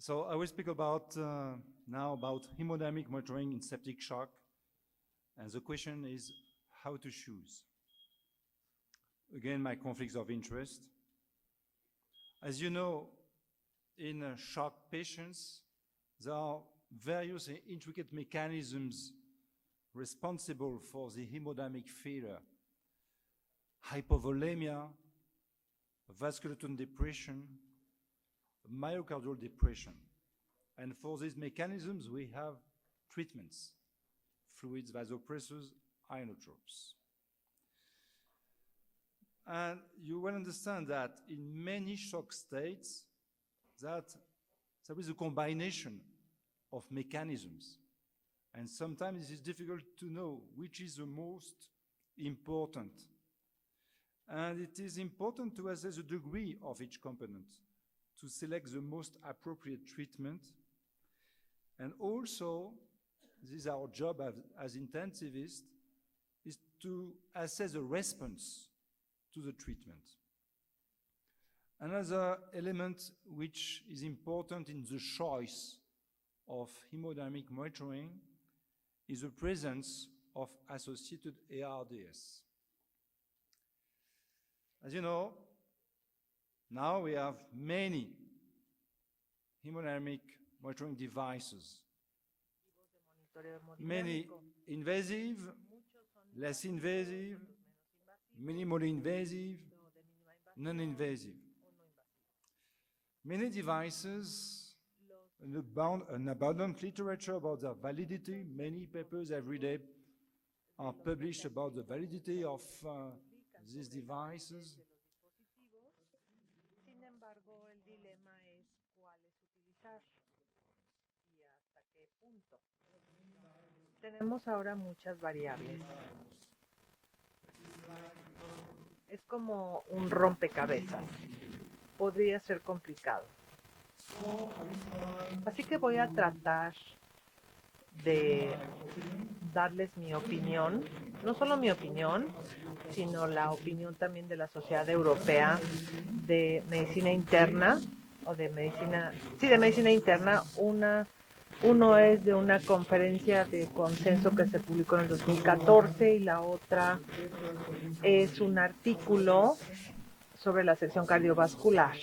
So I will speak about now about hemodynamic monitoring in septic shock. And the question is how to choose. Again, my conflicts of interest. As you know, in shock patients, there are various intricate mechanisms responsible for the hemodynamic failure. Hypovolemia, vascular tone depression, myocardial depression. And for these mechanisms, we have treatments: fluids, vasopressors, inotropes. And you will understand that in many shock states, that there is a combination of mechanisms. And sometimes it is difficult to know which is the most important. And it is important to assess the degree of each component to select the most appropriate treatment. And also, this is our job as intensivists, is to assess the response to the treatment. Another element which is important in the choice of hemodynamic monitoring is the presence of associated ARDS. As you know, now we have many hemodynamic monitoring devices. Many invasive, less invasive, minimally invasive, non-invasive. Many devices, an abundant literature about their validity. Many papers every day are published about the validity of these devices. Sin embargo, el dilema es cuáles utilizar y hasta qué punto. Tenemos ahora muchas variables. Es como un rompecabezas. Podría ser complicado. Así que voy a tratar de darles mi opinión, no solo mi opinión, sino la opinión también de la Sociedad Europea de Medicina Interna, o de medicina, sí, de medicina interna. Uno es de una conferencia de consenso que se publicó en el 2014 y la otra es un artículo sobre la sección cardiovascular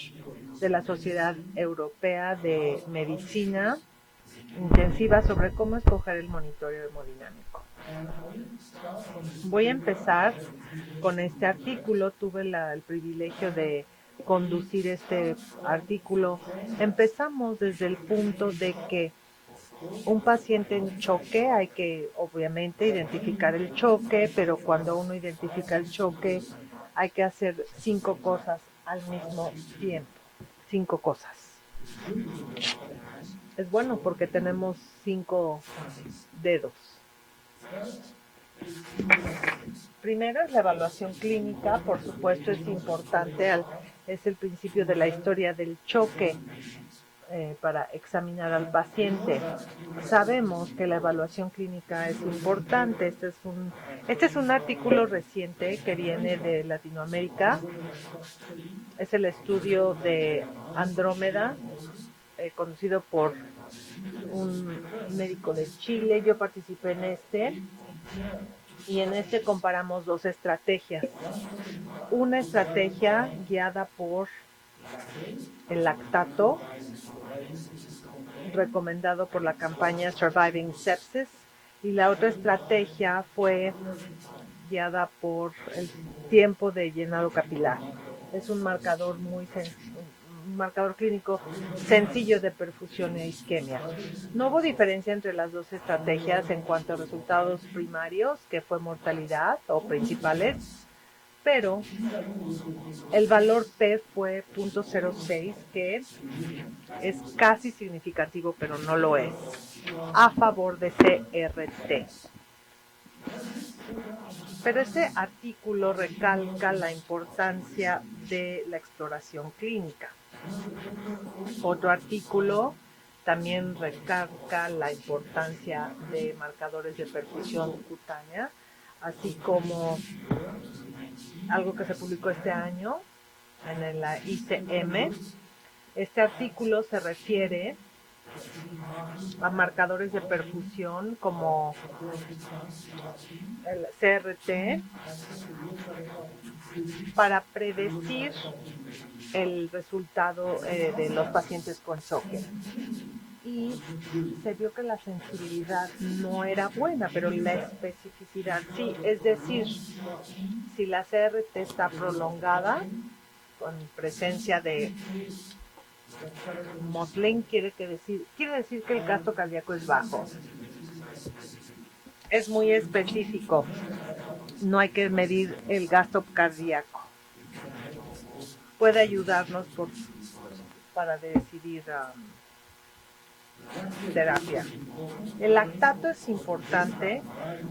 de la Sociedad Europea de Medicina Intensiva sobre cómo escoger el monitoreo hemodinámico. Voy a empezar con este artículo. Tuve el privilegio de conducir este artículo. Empezamos desde el punto de que un paciente en choque, hay que obviamente identificar el choque, pero cuando uno identifica el choque hay que hacer 5 cosas al mismo tiempo. 5 cosas. Es bueno porque tenemos 5 dedos. Primero es la evaluación clínica, por supuesto es importante, es el principio de la historia del choque. Para examinar al paciente. Sabemos que la evaluación clínica es importante. Este es un artículo reciente que viene de Latinoamérica. Es el estudio de Andrómeda, conducido por un médico de Chile. Yo participé en este. Y en este comparamos 2 estrategias. Una estrategia guiada por el lactato, recomendado por la campaña Surviving Sepsis, y la otra estrategia fue guiada por el tiempo de llenado capilar. Es un marcador un marcador clínico sencillo de perfusión e isquemia. No hubo diferencia entre las 2 estrategias en cuanto a resultados primarios, que fue mortalidad o principales, pero el valor P fue 0.06, que es casi significativo, pero no lo es, a favor de CRT. Pero este artículo recalca la importancia de la exploración clínica. Otro artículo también recalca la importancia de marcadores de perfusión cutánea, así como algo que se publicó este año en la ICM. Este artículo se refiere a marcadores de perfusión como el CRT para predecir el resultado de los pacientes con choque. Y se vio que la sensibilidad no era buena, pero la especificidad sí. Es decir, si la CRT está prolongada, con presencia de Moslin, quiere decir que el gasto cardíaco es bajo. Es muy específico. No hay que medir el gasto cardíaco. Puede ayudarnos para decidir terapia. El lactato es importante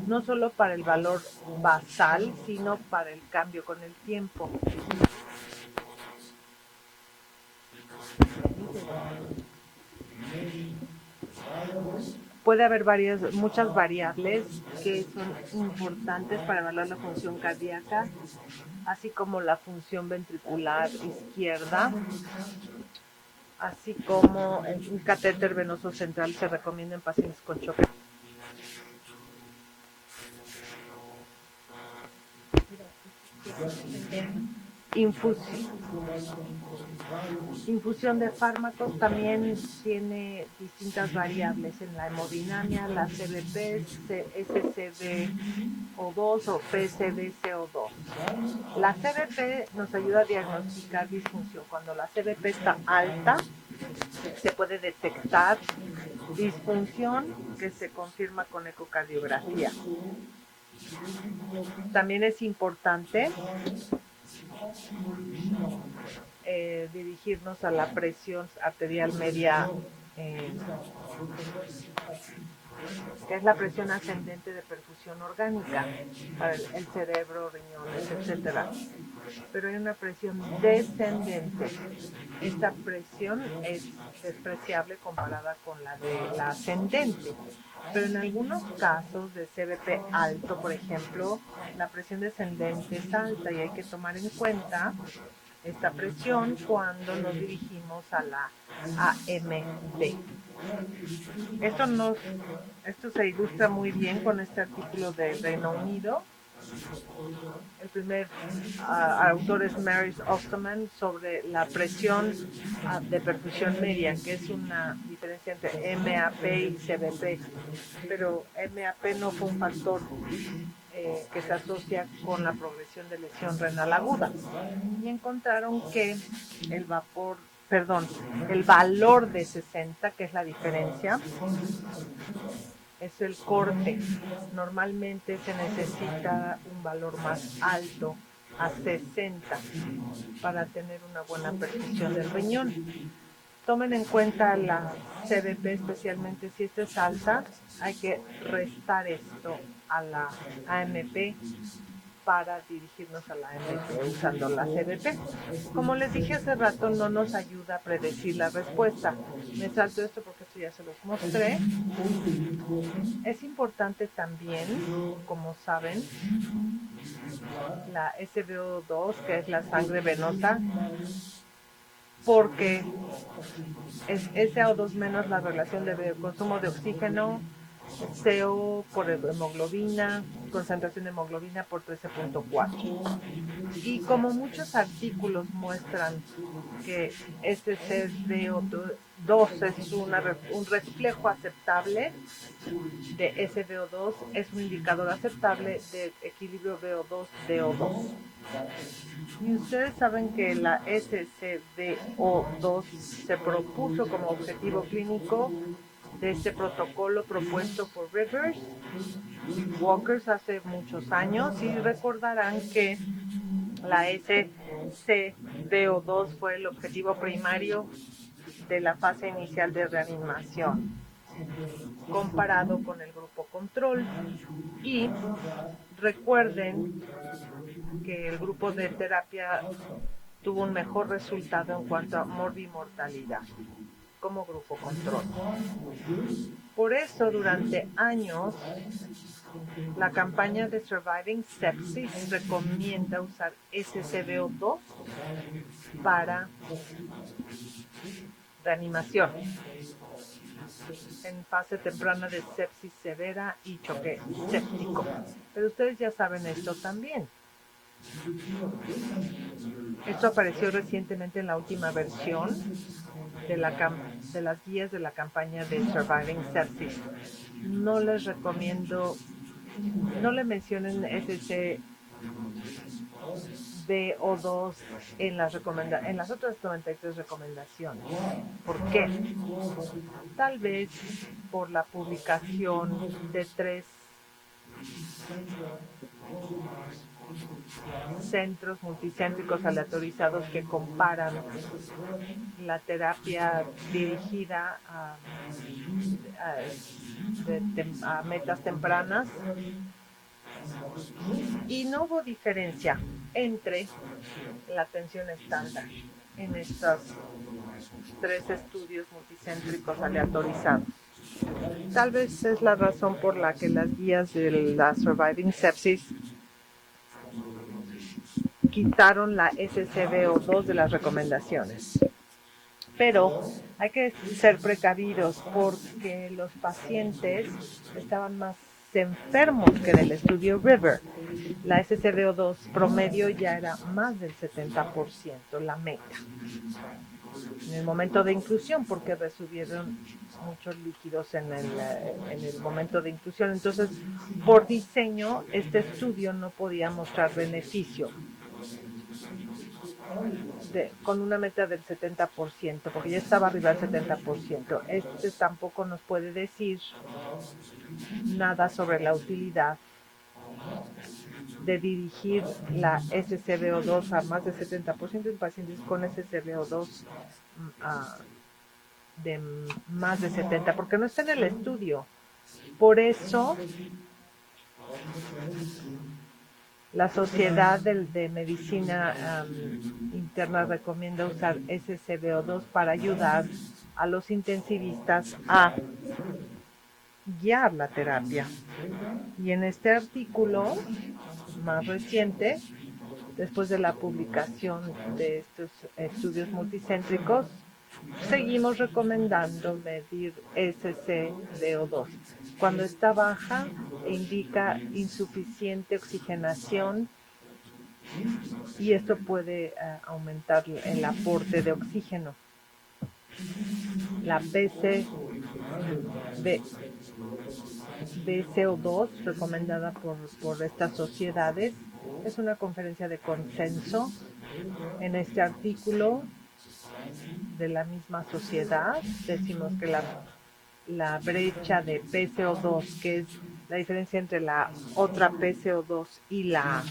no solo para el valor basal, sino para el cambio con el tiempo. Puede haber muchas variables que son importantes para evaluar la función cardíaca, así como la función ventricular izquierda, así como un catéter venoso central se recomienda en pacientes con choque. Infusión de fármacos también tiene distintas variables en la hemodinamia, la CBP, SCBO2 o PCBCO2. La CBP nos ayuda a diagnosticar disfunción. Cuando la CBP está alta, se puede detectar disfunción que se confirma con ecocardiografía. También es importante dirigirnos a la presión arterial media, que es la presión ascendente de perfusión orgánica para el cerebro, riñones, etc. Pero hay una presión descendente. Esta presión es despreciable comparada con la de la ascendente. Pero en algunos casos de CBP alto, por ejemplo, la presión descendente es alta y hay que tomar en cuenta esta presión cuando nos dirigimos a la AMD. Esto se ilustra muy bien con este artículo del Reino Unido. El primer autor es Maris Osterman sobre la presión de perfusión media, que es una diferencia entre MAP y CBP. Pero MAP no fue un factor que se asocia con la progresión de lesión renal aguda. Y encontraron que el valor de 60, que es la diferencia, es el corte. Normalmente se necesita un valor más alto, a 60, para tener una buena perfusión del riñón. Tomen en cuenta la CBP, especialmente si esta es alta, hay que restar esto a la AMP para dirigirnos a la AMP usando la CBP. Como les dije hace rato, no nos ayuda a predecir la respuesta. Me salto esto porque esto ya se los mostré. Es importante también, como saben, la SBO2, que es la sangre venosa, porque es SO2 menos la relación de consumo de oxígeno, CO por hemoglobina, concentración de hemoglobina por 13.4. Y como muchos artículos muestran que este SBO2 es un reflejo aceptable de SBO2, es un indicador aceptable del equilibrio VO2-DO2. Y ustedes saben que la SCBO2 se propuso como objetivo clínico de este protocolo propuesto por Rivers y Walkers hace muchos años, y recordarán que la SCBO2 fue el objetivo primario de la fase inicial de reanimación comparado con el grupo control. Y recuerden que el grupo de terapia tuvo un mejor resultado en cuanto a morbimortalidad como grupo control. Por eso, durante años, la campaña de Surviving Sepsis recomienda usar SCBO2 para reanimación. en fase temprana de sepsis severa y choque séptico. Pero ustedes ya saben esto también. Esto apareció recientemente en la última versión de las guías de la campaña de Surviving Sepsis. No les recomiendo, no le mencionen SCBO2 en las otras 93 recomendaciones. ¿Por qué? Tal vez por la publicación de 3 centros multicéntricos aleatorizados que comparan la terapia dirigida a metas tempranas, y no hubo diferencia entre la atención estándar en estos 3 estudios multicéntricos aleatorizados. Tal vez es la razón por la que las guías de la Surviving Sepsis quitaron la SCBO2 de las recomendaciones. Pero hay que ser precavidos porque los pacientes estaban más enfermos que en el estudio River. La SCBO2 promedio ya era más del 70%, la meta. En el momento de inclusión, porque recibieron muchos líquidos en el momento de inclusión. Entonces, por diseño, este estudio no podía mostrar beneficio con una meta del 70%, porque ya estaba arriba del 70%. Este tampoco nos puede decir nada sobre la utilidad de dirigir la SCBO2 a más del 70% en pacientes con SCBO2 de más de 70, porque no está en el estudio. Por eso la Sociedad de Medicina Interna recomienda usar SCBO2 para ayudar a los intensivistas a guiar la terapia. Y en este artículo más reciente, después de la publicación de estos estudios multicéntricos, seguimos recomendando medir SCBO2. Cuando está baja, indica insuficiente oxigenación y esto puede aumentar el aporte de oxígeno. La BCO2, recomendada por estas sociedades, es una conferencia de consenso. En este artículo de la misma sociedad decimos que la brecha de PCO2, que es la diferencia entre la otra PCO2 y la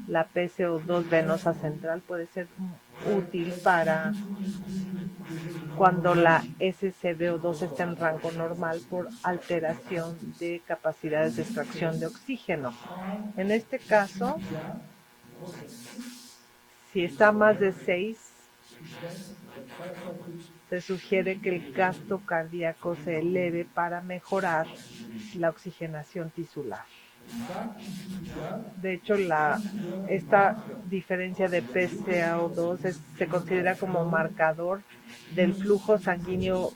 PCO2 venosa central, puede ser útil para cuando la SCBO2 está en rango normal por alteración de capacidades de extracción de oxígeno. En este caso, si está más de 6, se sugiere que el gasto cardíaco se eleve para mejorar la oxigenación tisular. De hecho, esta diferencia de PCO2 se considera como marcador del flujo sanguíneo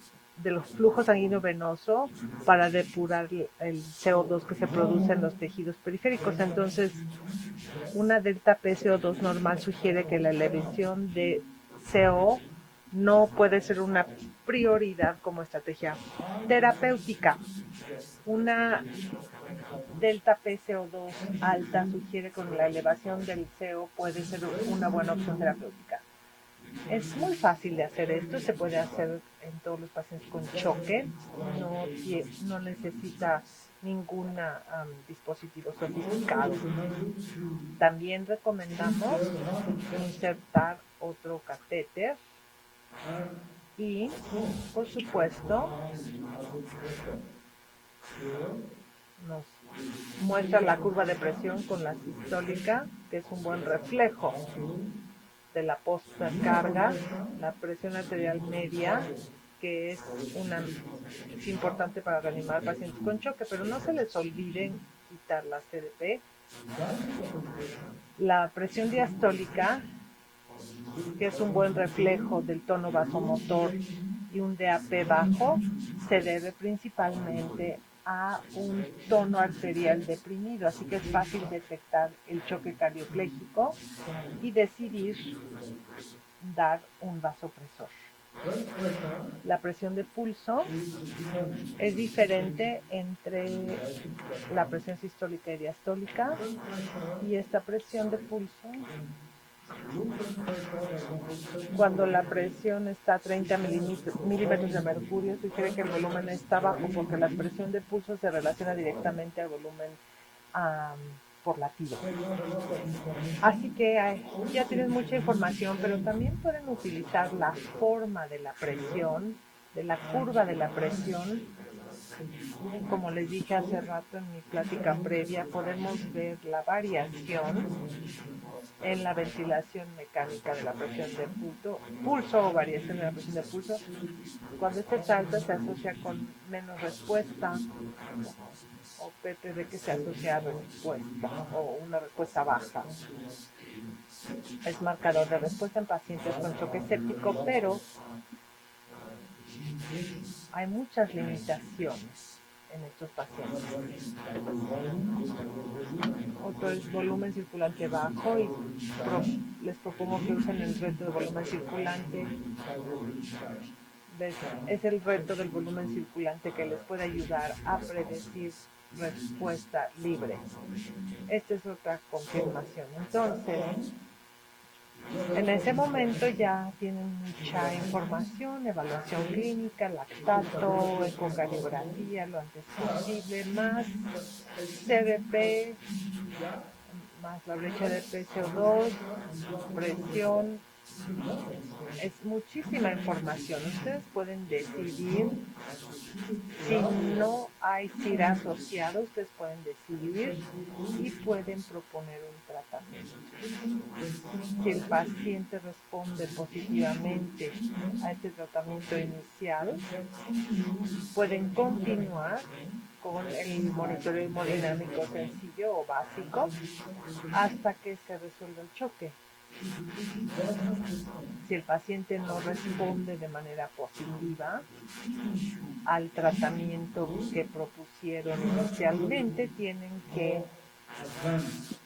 venoso para depurar el CO2 que se produce en los tejidos periféricos. Entonces, una delta PCO2 normal sugiere que la elevación de CO no puede ser una prioridad como estrategia terapéutica. Una delta PCO2 alta sugiere que con la elevación del CO puede ser una buena opción terapéutica. Es muy fácil de hacer esto, se puede hacer en todos los pacientes con choque, no necesita ningún dispositivo sofisticado. También recomendamos insertar otro catéter y, por supuesto, nos muestra la curva de presión con la sistólica, que es un buen reflejo de la postcarga, la presión arterial media, que es importante para reanimar pacientes con choque, pero no se les olviden quitar la CDP. La presión diastólica, que es un buen reflejo del tono vasomotor y un DAP bajo se debe principalmente a un tono arterial deprimido, así que es fácil detectar el choque cardiopléjico y decidir dar un vasopresor. La presión de pulso es diferente entre la presión sistólica y diastólica, y esta presión de pulso, cuando la presión está a 30 milímetros de mercurio, sugiere que el volumen está bajo porque la presión de pulso se relaciona directamente al volumen por latido. Así que ya tienen mucha información, pero también pueden utilizar la forma de la presión, de la curva de la presión. Como les dije hace rato en mi plática previa, podemos ver la variación en la ventilación mecánica de la presión de pulso o variación de la presión de pulso. Cuando esta es alta se asocia con menos respuesta, o PPD que se asocia a respuesta o una respuesta baja. Es marcador de respuesta en pacientes con choque séptico, pero hay muchas limitaciones en estos pacientes. Otro es volumen circulante bajo, y les propongo que usen el reto de volumen circulante. Es el reto del volumen circulante que les puede ayudar a predecir respuesta libre. Esta es otra confirmación. Entonces, en ese momento ya tienen mucha información: evaluación clínica, lactato, ecocardiografía lo antes posible, más CBP, más la brecha de PCO2, presión. Es muchísima información. Ustedes pueden decidir. Si no hay CIR asociado, ustedes pueden decidir y pueden proponer un tratamiento. Si el paciente responde positivamente a este tratamiento inicial, pueden continuar con el monitoreo hemodinámico sencillo o básico hasta que se resuelva el choque. Si el paciente no responde de manera positiva al tratamiento que propusieron inicialmente, tienen que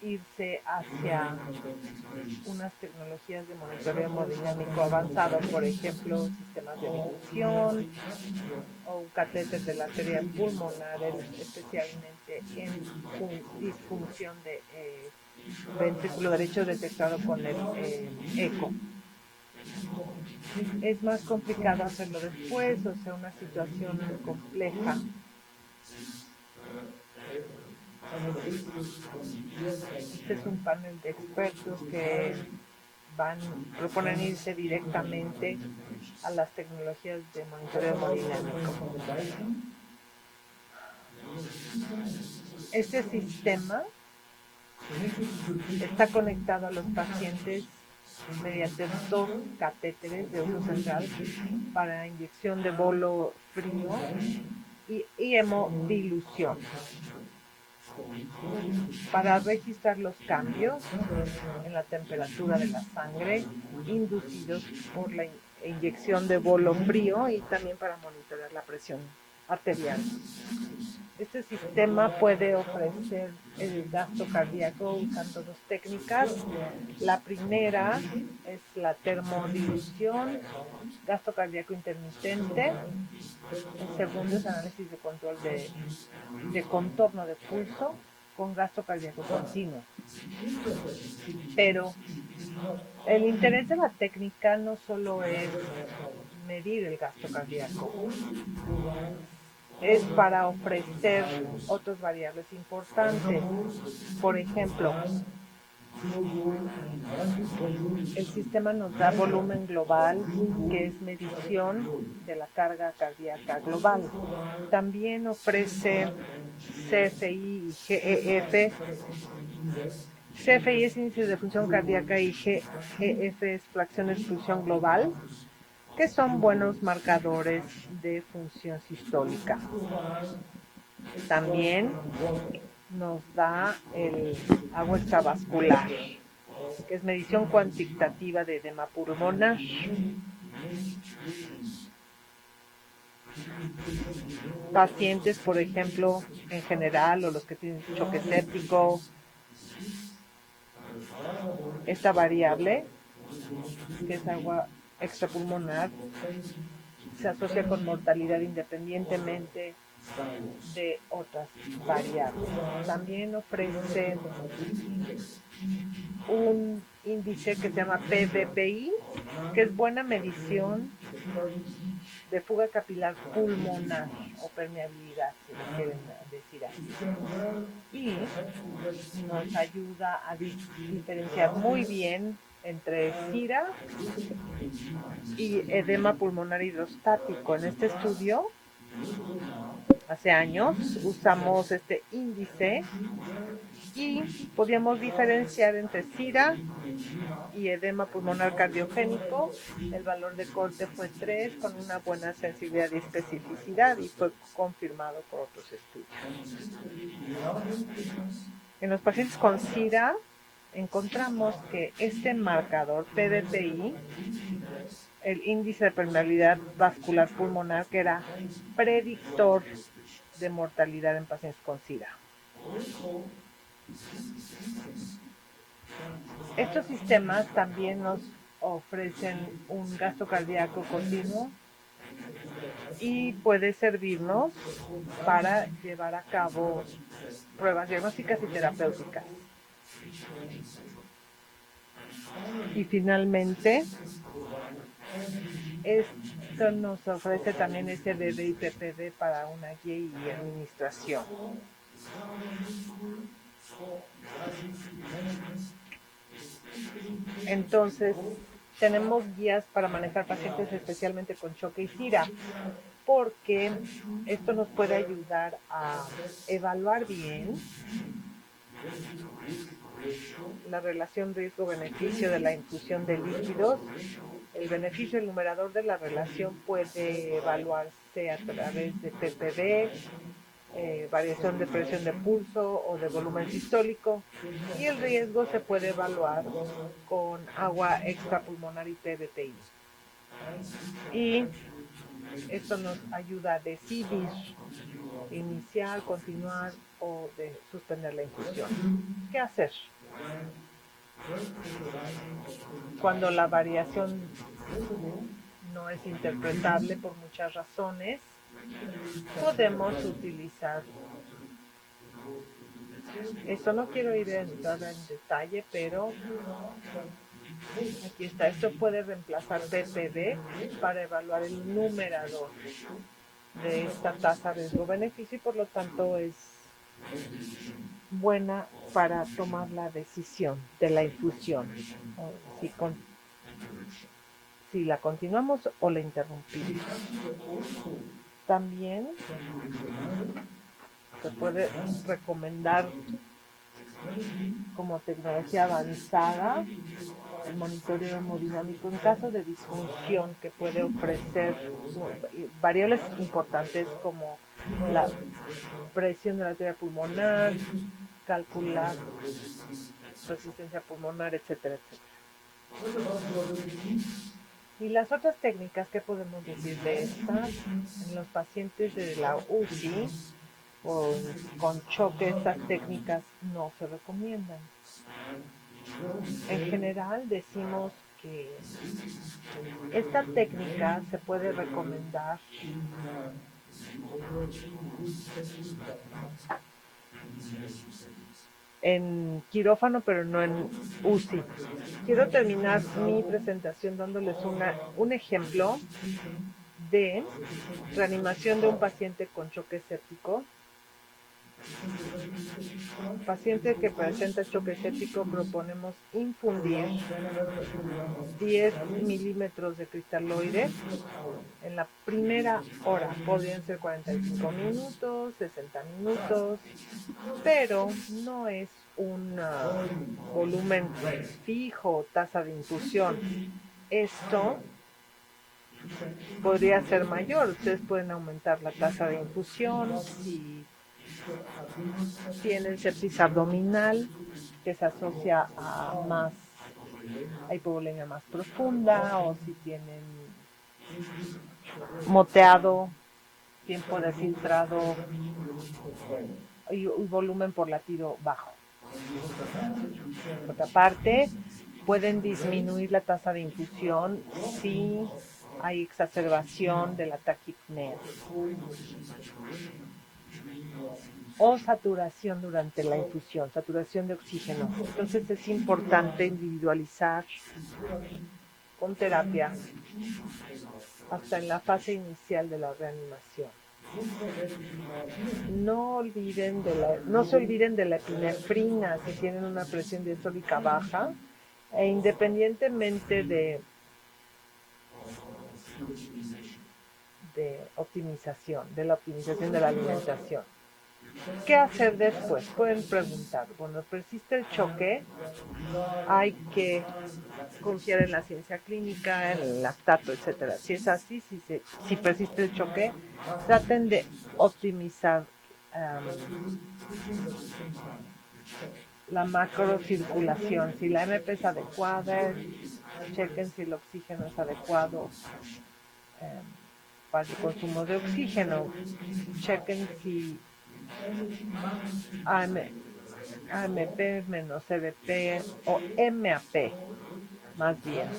irse hacia unas tecnologías de monitoreo hemodinámico avanzado, por ejemplo, sistemas de difusión o un catéter de la arteria pulmonar, especialmente en disfunción de ventrículo derecho detectado con el eco. Es más complicado hacerlo después, o sea, una situación compleja. Este es un panel de expertos que proponen irse directamente a las tecnologías de monitoreo hemodinámico. Este sistema está conectado a los pacientes mediante 2 catéteres de uso central para inyección de bolo frío y hemodilución, para registrar los cambios en la temperatura de la sangre inducidos por la inyección de bolo frío, y también para monitorear la presión arterial. Este sistema puede ofrecer el gasto cardíaco usando 2 técnicas. La primera es la termodilución, gasto cardíaco intermitente. El segundo es análisis de control de contorno de pulso con gasto cardíaco continuo. Pero el interés de la técnica no solo es medir el gasto cardíaco, es para ofrecer otras variables importantes. Por ejemplo, el sistema nos da volumen global, que es medición de la carga cardíaca global. También ofrece CFI y GEF. CFI es índice de función cardíaca y GEF es fracción de expulsión global, que son buenos marcadores de función sistólica. También nos da el agua extravascular, que es medición cuantitativa de edema pulmonar. pacientes, por ejemplo, en general, o los que tienen choque séptico. Esta variable, que es agua extrapulmonar, se asocia con mortalidad independientemente de otras variables. También ofrece un índice que se llama PVPI, que es buena medición de fuga capilar pulmonar o permeabilidad, si lo quieren decir así. Y nos ayuda a diferenciar muy bien entre SIRA y edema pulmonar hidrostático. En este estudio, hace años, usamos este índice y podíamos diferenciar entre SIRA y edema pulmonar cardiogénico. El valor de corte fue 3 con una buena sensibilidad y especificidad y fue confirmado por otros estudios. En los pacientes con SIRA encontramos que este marcador PVPI, el índice de permeabilidad vascular pulmonar, que era predictor de mortalidad en pacientes con SIRA. Estos sistemas también nos ofrecen un gasto cardíaco continuo y puede servirnos para llevar a cabo pruebas diagnósticas y terapéuticas. Y finalmente, esto nos ofrece también SBB y PPD para una guía y administración. Entonces, tenemos guías para manejar pacientes especialmente con choque y SIRA, porque esto nos puede ayudar a evaluar bien la relación riesgo-beneficio de la infusión de líquidos. El beneficio, el numerador de la relación puede evaluarse a través de PPD, variación de presión de pulso o de volumen sistólico, y el riesgo se puede evaluar con agua extrapulmonar y PVPI. Y esto nos ayuda a decidir iniciar, continuar o de suspender la infusión. ¿Qué hacer? Cuando la variación no es interpretable por muchas razones, podemos utilizar esto. No quiero ir a entrar en detalle, pero aquí está. Esto puede reemplazar PPD para evaluar el numerador de esta tasa riesgo-beneficio y por lo tanto es buena para tomar la decisión de la infusión, si la continuamos o la interrumpimos. También se puede recomendar como tecnología avanzada el monitoreo hemodinámico en caso de disfunción, que puede ofrecer variables importantes como la presión de la arteria pulmonar, calcular resistencia pulmonar, etcétera, etcétera. Y las otras técnicas, ¿qué podemos decir de estas? En los pacientes de la UCI o con choque, estas técnicas no se recomiendan. En general decimos que esta técnica se puede recomendar en quirófano, pero no en UCI. Quiero terminar mi presentación dándoles un ejemplo de reanimación de un paciente con choque séptico. Paciente que presenta choque séptico, proponemos infundir 10 milímetros de cristaloide en la primera hora. Podrían ser 45 minutos, 60 minutos, pero no es un volumen fijo, tasa de infusión. Esto podría ser mayor. Ustedes pueden aumentar la tasa de infusión si tienen sepsis abdominal, que se asocia a hipovolemia más profunda, o si tienen moteado tiempo de filtrado y volumen por latido bajo. Por otra parte, pueden disminuir la tasa de infusión si hay exacerbación de la taquipnea o saturación durante la infusión, saturación de oxígeno. Entonces es importante individualizar con terapia hasta en la fase inicial de la reanimación. No se olviden de la epinefrina si tienen una presión diastólica baja, e independientemente de de la optimización de la alimentación. ¿Qué hacer después? Pueden preguntar, bueno, persiste el choque, hay que confiar en la ciencia clínica, en el lactato, etcétera. Si es así, si persiste el choque, traten de optimizar la macrocirculación. Si la MP es adecuada, chequen si el oxígeno es adecuado para el consumo de oxígeno. Chequen si AMP menos CBP o MAP, más bien,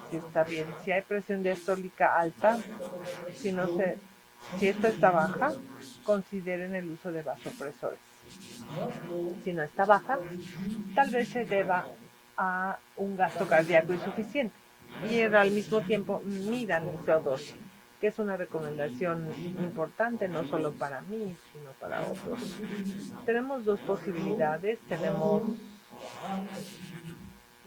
si está bien. Si hay presión diastólica alta, si esta está baja, consideren el uso de vasopresores. Si no está baja, tal vez se deba a un gasto cardíaco insuficiente. Y al mismo tiempo midan el CO2, que es una recomendación importante no solo para mí, sino para otros. Tenemos dos posibilidades. Tenemos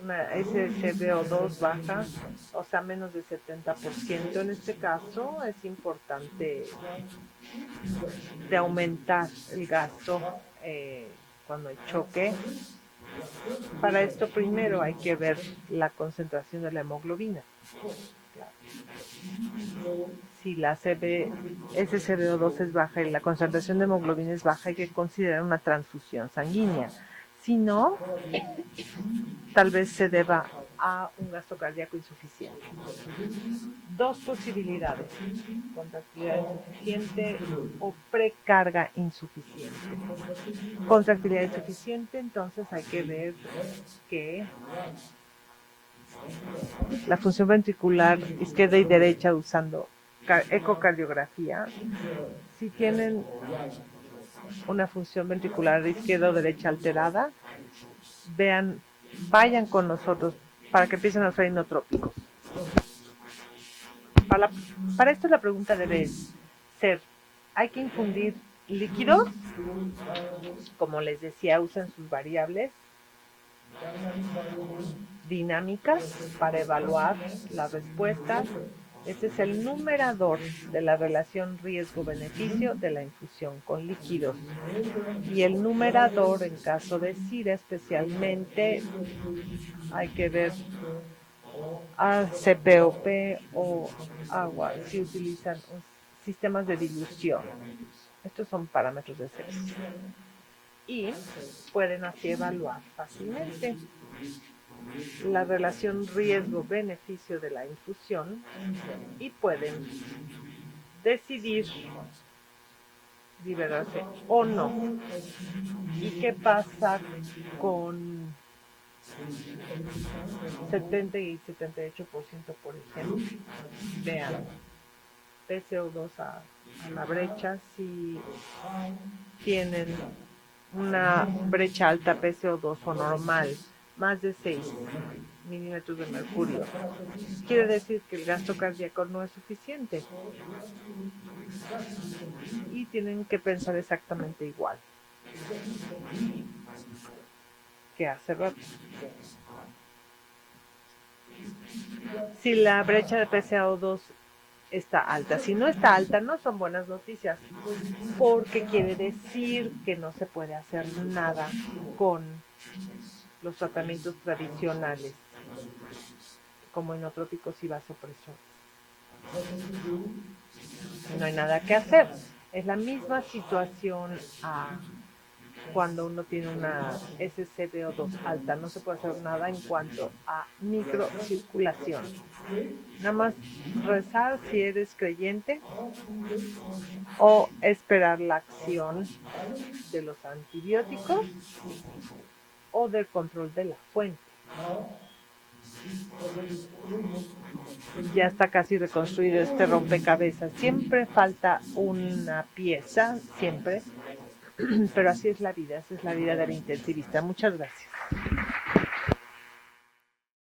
una SSBO2 baja, o sea, menos de 70%. En este caso es importante de aumentar el gasto cuando hay choque. Para esto primero hay que ver la concentración de la hemoglobina. Si la SSBO2 es baja y la concentración de hemoglobina es baja, hay que considerar una transfusión sanguínea. Si no, tal vez se deba a un gasto cardíaco insuficiente. Dos posibilidades: contractilidad insuficiente o precarga insuficiente. Contractilidad insuficiente, entonces hay que ver que la función ventricular izquierda y derecha usando ecocardiografía, si tienen una función ventricular izquierda o derecha alterada, vayan con nosotros para que empiecen a usar inotrópicos. Para esto la pregunta debe ser: ¿hay que infundir líquidos? Como les decía, usen sus variables dinámicas para evaluar las respuestas. Este es el numerador de la relación riesgo-beneficio de la infusión con líquidos. Y el numerador, en caso de SIDA especialmente, hay que ver a CPOP o agua, si utilizan sistemas de dilución. Estos son parámetros de sepsis. Y pueden así evaluar fácilmente la relación riesgo-beneficio de la infusión y pueden decidir liberarse o no. ¿Y qué pasa con 70 y 78%, por ejemplo? Vean, PCO2 a la brecha, si tienen una brecha alta PCO2 o normal, más de 6 milímetros de mercurio, quiere decir que el gasto cardíaco no es suficiente y tienen que pensar exactamente igual que hace rato. Si la brecha de PCO2 está alta, si no está alta, no son buenas noticias, porque quiere decir que no se puede hacer nada con los tratamientos tradicionales como inotrópicos y vasopresores. No hay nada que hacer. Es la misma situación a cuando uno tiene una SCBO2 alta. No se puede hacer nada en cuanto a microcirculación. Nada más rezar si eres creyente o esperar la acción de los antibióticos o del control de la fuente. Ya está casi reconstruido este rompecabezas. Siempre falta una pieza, siempre, pero así es la vida, esa es la vida del intensivista. Muchas gracias.